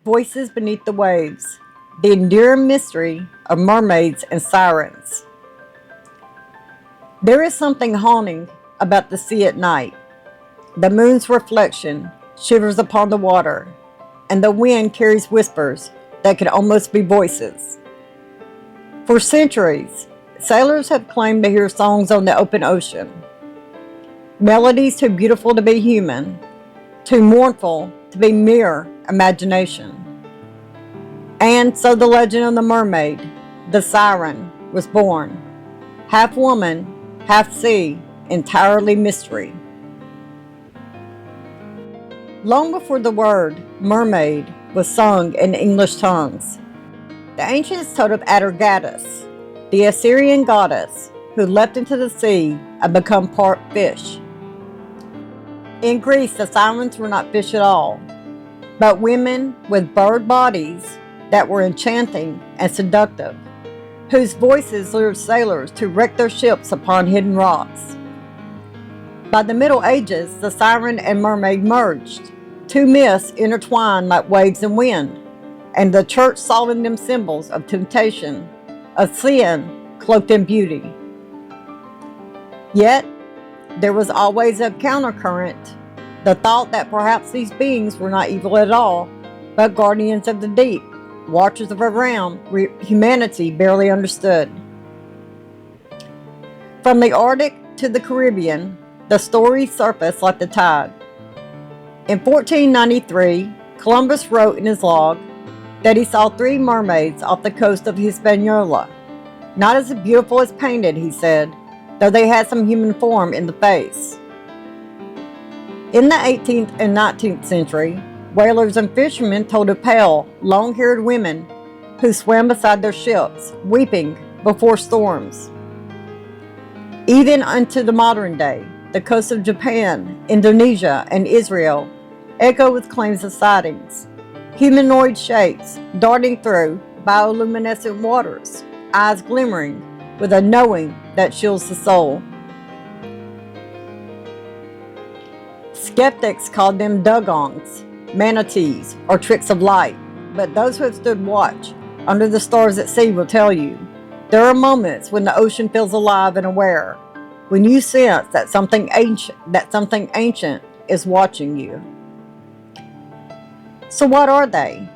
Voices beneath the waves, the enduring mystery of mermaids and sirens. There is something haunting about the sea at night. The moon's reflection shivers upon the water, and the wind carries whispers that can almost be voices. For centuries, sailors have claimed to hear songs on the open ocean. Melodies too beautiful to be human, too mournful to be mere imagination. And so the legend of the mermaid, the siren, was born. Half woman, half sea, entirely mystery. Long before the word mermaid was sung in English tongues, the ancients told of Atargatis, the Assyrian goddess who leapt into the sea and became part fish. In Greece, the sirens were not fish at all, but women with bird bodies that were enchanting and seductive, whose voices lured sailors to wreck their ships upon hidden rocks. By the Middle Ages, the siren and mermaid merged, two myths intertwined like waves and wind, and the church saw in them symbols of temptation, of sin cloaked in beauty. Yet, there was always a countercurrent, the thought that perhaps these beings were not evil at all, but guardians of the deep, watchers of a realm humanity barely understood. From the Arctic to the Caribbean, the stories surfaced like the tide. In 1493, Columbus wrote in his log that he saw 3 mermaids off the coast of Hispaniola. Not as beautiful as painted, he said, though they had some human form in the face. In the 18th and 19th century, whalers and fishermen told of pale, long-haired women who swam beside their ships, weeping before storms. Even unto the modern day, the coasts of Japan, Indonesia, and Israel echo with claims of sightings. Humanoid shapes darting through bioluminescent waters, eyes glimmering with a knowing that chills the soul. Skeptics called them dugongs, manatees, or tricks of light, but those who have stood watch under the stars at sea will tell you there are moments when the ocean feels alive and aware, when you sense that something ancient is watching you. So what are they?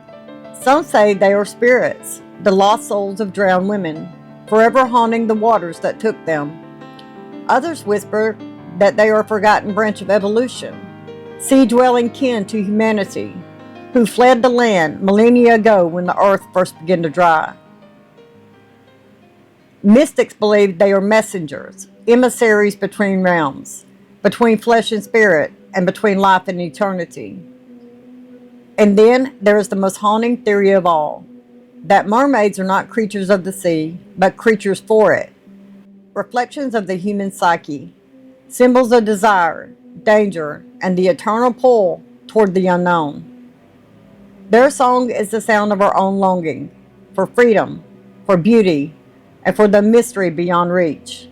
Some say they are spirits, the lost souls of drowned women, forever haunting the waters that took them. Others whisper that they are a forgotten branch of evolution, sea-dwelling kin to humanity, who fled the land millennia ago when the earth first began to dry. Mystics believe they are messengers, emissaries between realms, between flesh and spirit, and between life and eternity. And then there is the most haunting theory of all, that mermaids are not creatures of the sea, but creatures for it, reflections of the human psyche, symbols of desire, danger, and the eternal pull toward the unknown. Their song is the sound of our own longing for freedom, for beauty, and for the mystery beyond reach.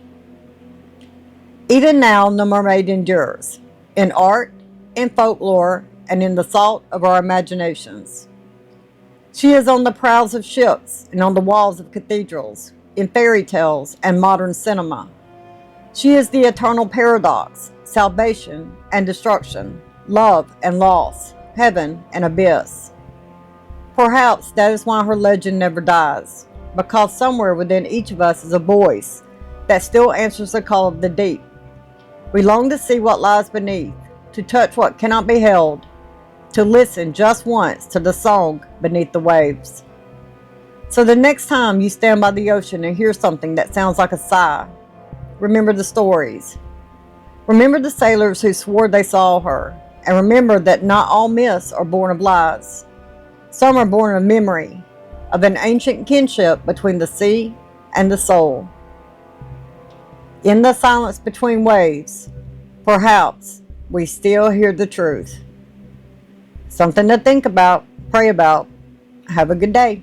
Even now, the mermaid endures, in art, in folklore, and in the salt of our imaginations. She is on the prows of ships and on the walls of cathedrals, in fairy tales and modern cinema. She is the eternal paradox, salvation and destruction, love and loss, heaven and abyss. Perhaps that is why her legend never dies, because somewhere within each of us is a voice that still answers the call of the deep. We long to see what lies beneath, to touch what cannot be held, to listen just once to the song beneath the waves. So the next time you stand by the ocean and hear something that sounds like a sigh, remember the stories. Remember the sailors who swore they saw her, and remember that not all myths are born of lies. Some are born of memory, of an ancient kinship between the sea and the soul. In the silence between waves, perhaps we still hear the truth. Something to think about, pray about. Have a good day.